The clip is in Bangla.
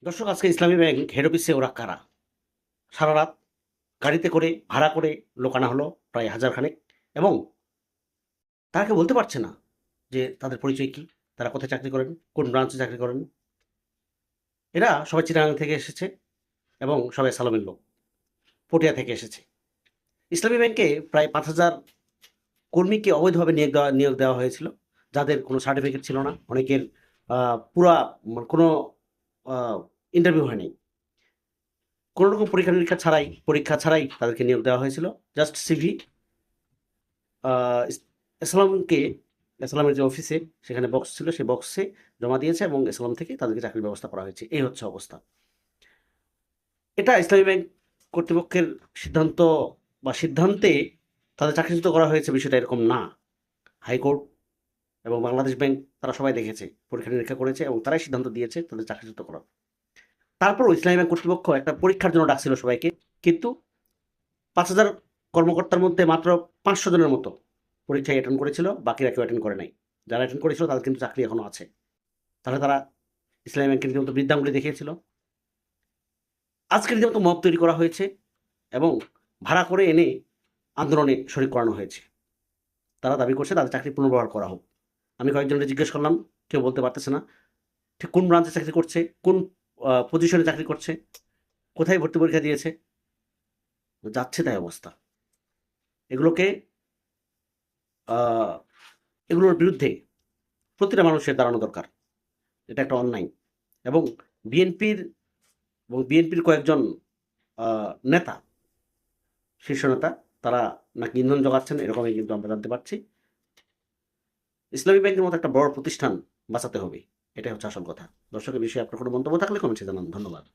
দর্শক, আজকে ইসলামী ব্যাংক হেড অফিসে ওরা কারা? সারা রাত গাড়িতে করে ভাড়া করে লোক আনা হলো প্রায় হাজার খানেক, এবং তারা কেউ বলতে পারছে না যে তাদের পরিচয় কি, তারা কোথায় চাকরি করেন, কোন ব্রাঞ্চে চাকরি করেন। এরা সবাই চিটাগাং থেকে এসেছে এবং সবাই সালামের লোক, পটিয়া থেকে এসেছে। ইসলামী ব্যাংকে প্রায় 5,000 কর্মীকে অবৈধভাবে নিয়োগ দেওয়া হয়েছিল, যাদের কোনো সার্টিফিকেট ছিল না। অনেকের পুরা কোনো ইন্টারভিউ হয়নি, কোনো রকম পরীক্ষা ছাড়াই তাদেরকে নিয়োগ দেওয়া হয়েছিল। জাস্ট সিভি, ইসলামকে, ইসলামের যে অফিসে সেখানে বক্স ছিল, সেই বক্সে জমা দিয়েছে এবং ইসলাম থেকে তাদেরকে চাকরির ব্যবস্থা করা হয়েছে। এই হচ্ছে অবস্থা। এটা ইসলামী ব্যাংক কর্তৃপক্ষের সিদ্ধান্ত বা সিদ্ধান্তে তাদের চাকরিচ্যুত করা হয়েছে, বিষয়টা এরকম না। হাইকোর্ট এবং বাংলাদেশ ব্যাংক তারা সবাই দেখেছে, পরীক্ষা নিরীক্ষা করেছে এবং তারাই সিদ্ধান্ত দিয়েছে তাদের চাকরিচ্যুত করা। তারপরও ইসলামী ব্যাংক কর্তৃপক্ষ একটা পরীক্ষার জন্য ডাকছিল সবাইকে, কিন্তু 5,000 কর্মকর্তার মধ্যে মাত্র 500 জনের মতো পরীক্ষায় অ্যাটেন্ড করেছিল, বাকিরা কেউ অ্যাটেন্ড করে নাই। যারা অ্যাটেন্ড করেছিল তাদের কিন্তু চাকরি এখনো আছে। তাহলে তারা ইসলামী ব্যাংকের রীতিমতো বৃদ্ধাঙ্গুলি দেখিয়েছিল। আজকে রীতিমতো মব তৈরি করা হয়েছে এবং ভাড়া করে এনে আন্দোলনে শরিক করানো হয়েছে। তারা দাবি করছে তাদের চাকরি পুনর্বহাল করা হোক। আমি কয়েকজনকে জিজ্ঞেস করলাম, কেউ বলতে পারতেছে না ঠিক কোন ব্রাঞ্চে চাকরি করছে, কোন পজিশনে চাকরি করছে, কোথায় ভর্তি পরীক্ষা দিয়েছে। যাচ্ছে তাই অবস্থা। এগুলোকে আহ, এগুলোর বিরুদ্ধে প্রতিটা মানুষের দাঁড়ানো দরকার। এটা একটা অন্যায়। এবং বিএনপির বিএনপির কয়েকজন নেতা, শীর্ষ নেতা, তারা নাকি ইন্ধন জোগাচ্ছেন, এরকমই কিন্তু আমরা জানতে পারছি। ইসলামী ব্যাংকের মতো একটা বড় প্রতিষ্ঠান বাঁচাতে হবে, এটাই হচ্ছে আসল কথা। দর্শকের বিষয়ে আপনার কোনো মন্তব্য থাকলে কমেন্টে জানান। ধন্যবাদ।